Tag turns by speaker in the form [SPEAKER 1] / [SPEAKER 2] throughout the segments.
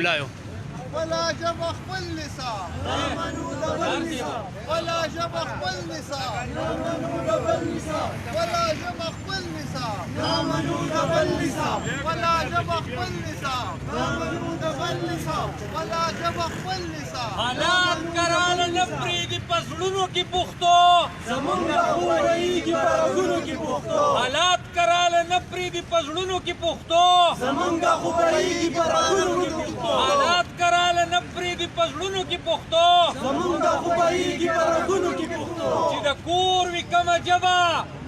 [SPEAKER 1] لايو
[SPEAKER 2] ولا جبخ بالنساء ولا جبخ بالنساء ولا جبخ بالنساء ولا جبخ بالنساء ولا جبخ بالنساء
[SPEAKER 3] حالات کراله نه پرېږدي په زړونو کې پښتو
[SPEAKER 4] زمونږ خو رهیږي په رګونو کې پښتو
[SPEAKER 3] حالات کراله نه پرېږدي په زړونو کې پښتو
[SPEAKER 4] زمونږ خو رهیږي په رګونو کې پښتو
[SPEAKER 3] حالات کراله نه پرېږدي په زړونو کې پښتو
[SPEAKER 4] زمونږ خو رهیږي په رګونو کې پښتو
[SPEAKER 3] چې د کور وي کومه ژبه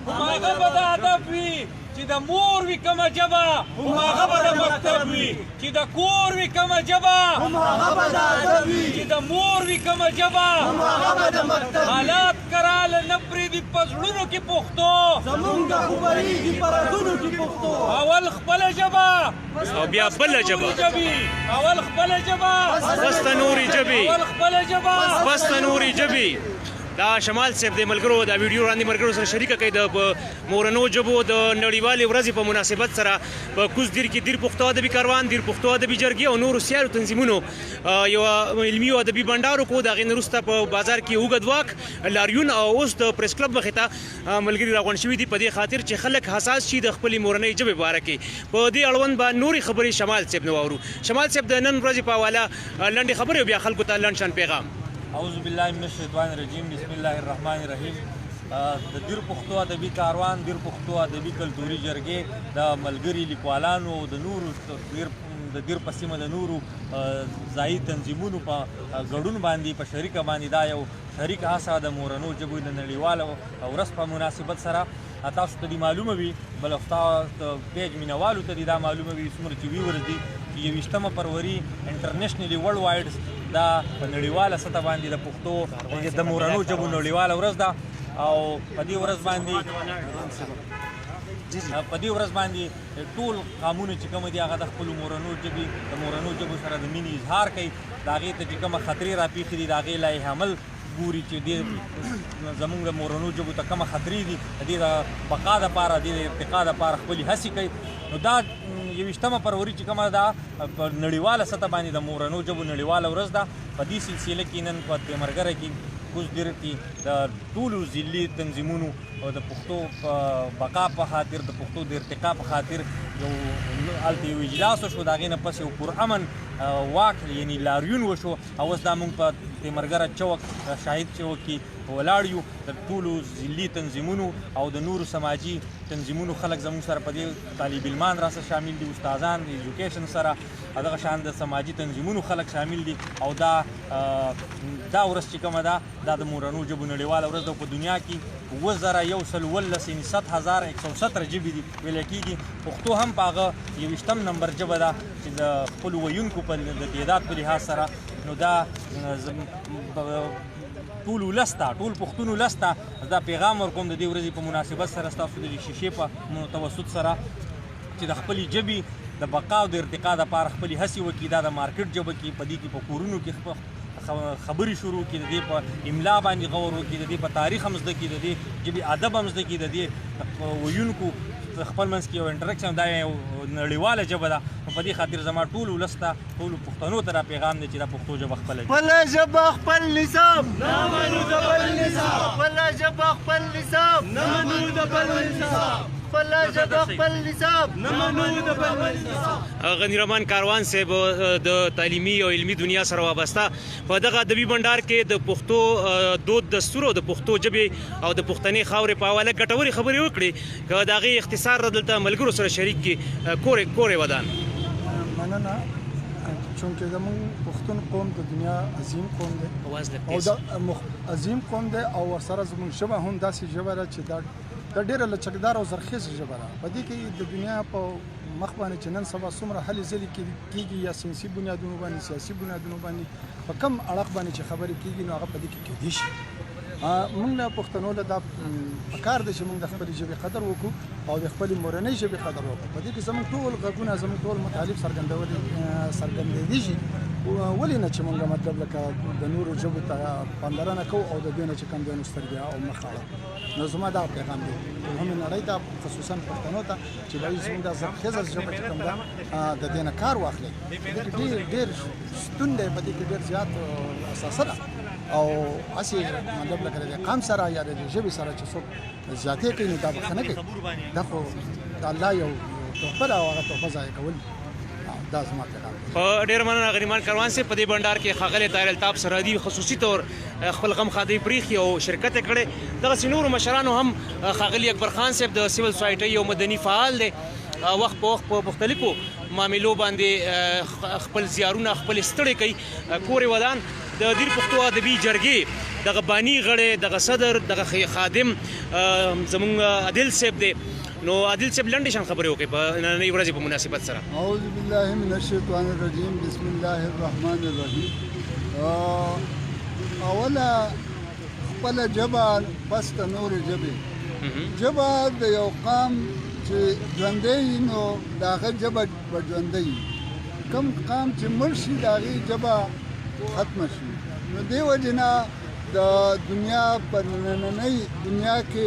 [SPEAKER 3] هماغه به د ادب وي چې د مور وي کومه ژبه هماغه به د مکتب وي چې د کور وي کومه ژبه
[SPEAKER 4] هماغه به د ادب وي
[SPEAKER 3] چې د مور وي کومه ژبه
[SPEAKER 4] هماغه به د مکتب
[SPEAKER 3] حالات کراله نه پرېږدي په زړونو کې پښتو
[SPEAKER 4] زمونږ خو رهیږي په رګونو کې پښتو
[SPEAKER 3] اول خپله ژبه
[SPEAKER 1] او بیا بله ژبه
[SPEAKER 3] اول خپله ژبه
[SPEAKER 1] بس د نورې ژبې
[SPEAKER 3] اول خپله ژبه
[SPEAKER 1] بس د نورې ژبې دا شمال صاحب د ملګرو دا ویډیو وړاندې ملګرو سره شریکه کوي د مورنو ژبو د نړیوالې ورځې په مناسبت سره په کوز دیر کې دیر پښتو ادبي کاروان دیر پښتو ادبي جرګې او نورو سیالو تنظیمونو یوه علمي او ادبي بنډار وکړو د هغې نه وروسته په بازار کې اوږد واک لاریون او اوس د پریس کلب مخې ته ملګري راغونډ شوي دي په دې خاطر چې خلک حساس شي د خپلې مورنۍ ژبې په باره کې په دې اړوند به نورې خبرې شمال صاحب نه واورو شمال صاحب د نن ورځې په حواله لنډې خبرې او بیا خلکو ته لنډ شان پیغام
[SPEAKER 3] اعوذ بالله من الشیطان الرجیم بسم الله الرحمن الرحیم د دیر پښتو ادبي کاروان دیر پښتو ادبي کلتوري جرګې د ملګري لیکوالانو او د نورو د دیر په سیمه د نورو ځایي تنظیمونو په ګډون باندې په شریکه باندې دا یو شریک هڅه د مورنو ژبو د نړیواله ورځ په مناسبت سره تاسو ته دې معلومه وي بل تاسو پیج مینوالو ته دې دا معلومه وي څومره چې ویورز دي چې 21 فروری انټرنیشنلی ورلډ وایډ دا په نړیواله سطح باندې د پښتو د مورنو ژبو نړیواله ورځ ده او په دې ورځ باندې ټول قامونه چې کوم دي هغه د خپلو مورنو ژبو سره د مینې اظهار کوي د هغې ته چې کومه خطرې راپېښې دي د هغې لایحې عمل ګوري چې زمونږ د مورنو ژبو ته کومه خطرې دي د دې د بقا دپاره د دې د ارتقا دپاره خپلې هڅې کوي نو دا 21 فروری چې کومه ده په نړیواله سطح باندې د مورنو ژبو نړیواله ورځ ده په دې سلسله کې نن په تیمرګره کې کوز دیر کې د ټولو ضلعي تنظیمونو او د پښتو په بقا په خاطر د پښتو د ارتقا په خاطر هلته یو اجلاس وشو د هغې نه پس یو پرامن واک یعنې لاریون وشو او اوس دا موږ په تیمرګره چوک شاهد چوک کې ولاړ یو د ټولو ضلعي تنظیمونو او د نورو سماجي تنظیمونو خلک زموږ سره په دې طالب علمان راسره شامل دي استادان د ایجوکیشن سره دغه شان د سماجي تنظیمونو خلک شامل دي او دا ورځ چې کومه ده دا د مورنو ژبو نړیواله ورځ ده په دنیا کې 7117 ژبې دي ویلی کېږي پښتو هم په هغه 21 نمبر ژبه ده چې د خپلو ویونکو په د تعداد په لحاظ سره نو دا ټول ولس ته ټول پښتون ولس ته دا پیغام ورکوم د دې ورځې په مناسبت سره ستاسو د شیشې په توسط سره چې د خپلې ژبې د بقا او د ارتقا دپاره خپلې هڅې وکړي دا د مارکیټ ژبه کې په دې کې په کورونو کې خبرې شروع کړي د دې په املا باندې غور وکړي د دې په تاریخ هم زده کړي د دې ژبې ادب هم زده کړي د دې ویونکو خپل منځ کې یو انټریکشن دا یو نړیواله ژبه ده په دې خاطر زما ټول ولس ته ټولو پښتنو ته دا پیغام دی چې دا پښتو ژبه خپله
[SPEAKER 2] خپله ژبه خپل نظام نه منو د بل نظام خپله ژبه خپل نظام نه منو د بل نظام خپله ژبه خپل نظام نه منو د بل نظام
[SPEAKER 1] غنی رحمان کاروان صاحب د تعلیمي او علمي دنیا سره وابسته په دغه ادبي بنډار کې د پښتو دود دستور او د پښتو ژبې او د پښتنې خاورې په حواله ګټورې خبرې وکړي که د هغې اختصار دلته ملګرو سره شریک کړي کورې ودان
[SPEAKER 5] مننه چونکه زموږ پښتون قوم د دنیا عظیم قوم دی او د عظیم قوم دی او ورسره زموږ ژبه هم داسې ژبه ده چې دا ډېره لچکدار او زرخیزه ژبه ده په دې کې د دنیا په مخ باندې چې نن سبا څومره هلې ځلې کېږي یا سیاسي بنیادونو باندې سیاسي بنیادونو باندې په کم اړخ باندې چې خبرې کېږي نو هغه په دې کې کېدی شي موږ له پښتنو له دا پکار دی چې موږ د خپلې ژبې قدر وکړو او د خپلې مورنۍ ژبې قدر وکړو. په دې کې زموږ ټول غږونه زموږ ټول مطالب څرګندېدي شي. ولې نه چې موږ مطلب لکه د نورو ژبو ته پاملرنه کوو او د دې نه چې کوم دی نو سترګې او مخ اړوو. نو زما دا پیغام دی همې نړۍ ته خصوصا پښتنو ته چې وایي زموږ دا زرخیزه ژبه چې کوم ده د دې نه کار واخلئ. په دې کې ډېر شتون دی، په دې کې ډېر زیات اساسه ده او هسې مطلب لکه د قام سره یا د ژبې سره چې څوک زیاتې کوي نو دا بښنه کوي. دا خو د الله یو تحفه ده او هغه تحفه ضایع کول دا زما پیغام دی.
[SPEAKER 1] ډېر مننه غریمان کاروان صاحب. په دې بنډار کې ښاغلی طاهر الطاف سرحدي خصوصي طور خپل غم خادی پریخي او شرکت یې کړی. دغسې نورو مشرانو هم ښاغلي اکبر خان صاحب د سیول سوسایټۍ یو مدني فعال دی، وخت په وخت په مختلفو معاملو باندې خپل زیارونه خپل ستړي کوي. کورې ودان د دیر پښتو ادبي جرګې دغه باني غړی، دغه صدر، دغه خادم زموږ عادل صاحب دی. نو عادل صاحب لنډې شان خبرې وکړي په نننۍ ورځې په مناسبت سره.
[SPEAKER 6] اعوذ بالله من الشیطان الرجیم، بسم الله الرحمن الرحیم. اوله خپله ژبه پس د نورې ژبې. ژبه د یو قام چې ژوندی وي نو د هغه ژبه به ژوندی وي. کوم قام چې مړ شي د هغې ژبه ختمه شي. نو دې وجې نه د دنیا په نننۍ دنیا کې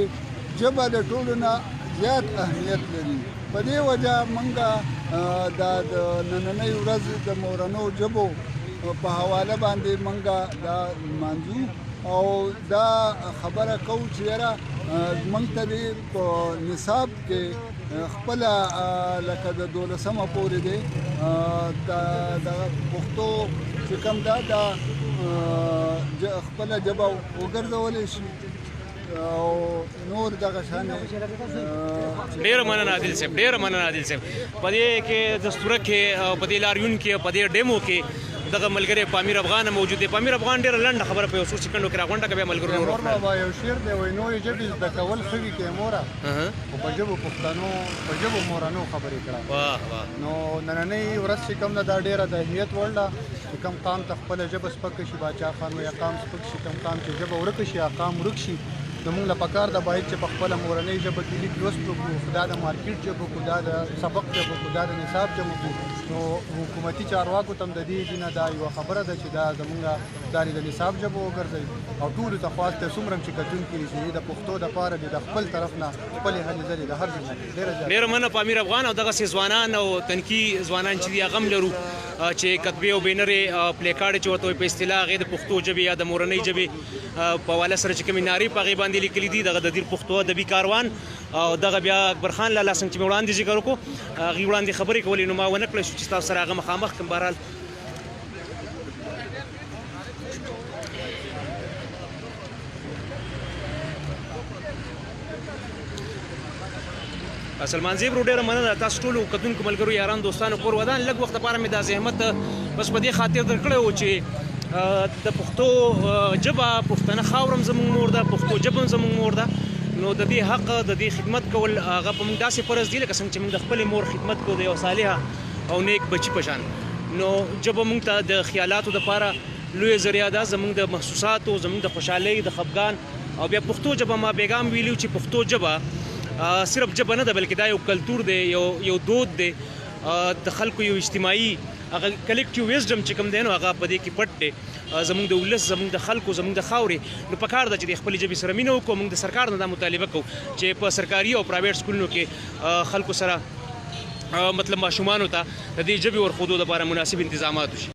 [SPEAKER 6] ژبه د ټولو نه زیات اهمیت لري. په دې وجه موږ د نننۍ ورځ د مورنو ژبو په حواله باندې موږ دا لمانځو او دا خبره کوو چې یاره موږ ته دې په نصاب کې خپله لکه د 12مه پورې دی د پښتو چې کوم ده دا خپله ژبه وګرځولی شي او نور دغه شان.
[SPEAKER 1] ډېره مننه عادل صاحب، ډېره مننه عادل صاحب. په دې کې دستوره کې او په دې لاریون کې او په دې ډیمو کې دغه ملګری پامیر افغان موجود دی. پامیر افغان ډېره لنډه خبره په یو څو سکندو کې راغونډه کوي ملګرو نور وخت.
[SPEAKER 5] بابا یو شعر دی وایي نورې ژبې زده کول ښه وي که موره خو په ژبو پښتنو په ژبو مورنو خبرې کړه.
[SPEAKER 1] واه واه.
[SPEAKER 5] نو نننۍ ورځ چې کوم ده دا ډېره د اهمیت وړ ده چې کوم قام ته خپله ژبه سپکه شي، باچا خان وایي قام سپک شي، کوم قام چې ژبه ورکه شي یا قام ورک شي. زموږ له پکار ده باید چې په خپله مورنۍ ژبه کې لیک لوست وکړو، دا د مارکیټ ژبه وکړو، دا د سبق ژبه وکړو، دا د نصاب ژبه وکړو. نو حکومتي چارواکو ته هم د دې دینه دا یوه خبره ده چې دا زموږ دا د نصاب ژبه وګرځوي او ټولو ته خواست دی څومره چې کتونکي دي چې د پښتو دپاره دې د خپل طرف نه خپلې هلې ځلې د هر ژبه
[SPEAKER 1] ډېره مننه پامیر افغان. او دغسې ځوانان او تنکي ځوانان چې دي هغه هم لرو چې کتبې او بینرې پلیکارډ چې ورته وایي په اصطلاح هغې د پښتو ژبې یا د مورنۍ ژبې په حواله سره چې کومې نارې په هغې باندې لیکلي دي. دغه د دیر پښتو ادبي کاروان او دغه بیا اکبر خان لالا څنګه چې مې وړاندې ذکر وکړو هغې وړاندې خبرې کولې نو ما ونه کړی شو چې تاسو سره هغه مخامخ کړم. بهرحال سلمان زیب رو ډېره مننه تاسو ټولو کتونکو ملګرو یارانو دوستانو کور ودان. لږ وخت لپاره مې دا زحمت بس په دې خاطر درکړی و چې د پښتو ژبه پښتنه خاورم زموږ مور ده، پښتو ژبه هم زموږ مور ده. نو د دې حق د دې خدمت کول هغه په موږ داسې فرض دي لکه څنګه چې موږ د خپلې مور خدمت کوو د یو صالحه او نیک بچي په شان. نو ژبه موږ ته د خیالاتو دپاره لویه ذریعه ده، زموږ د محسوساتو، زموږ د خوشحالۍ، د خفګان. او بیا پښتو ژبه ما بیګام ویلي چې پښتو ژبه صرف ژبه نه ده بلکې دا یو کلتور دی، یو دود دی، د خلکو یو اجتماعي هغه کلیکټیو ویزډم چې کوم دی نو هغه په دې کې پټ دی. زموږ د ولس، زموږ د خلکو، زموږ د خاورې نو پکار ده چې د خپلې ژبې سره مینه وکړو. موږ د سرکار نه دا مطالبه کوو چې په سرکاري او پرایویټ سکولونو کې خلکو سره مطلب ماشومانو ته د دې ژبې ورښودو لپاره مناسب انتظامات وشي.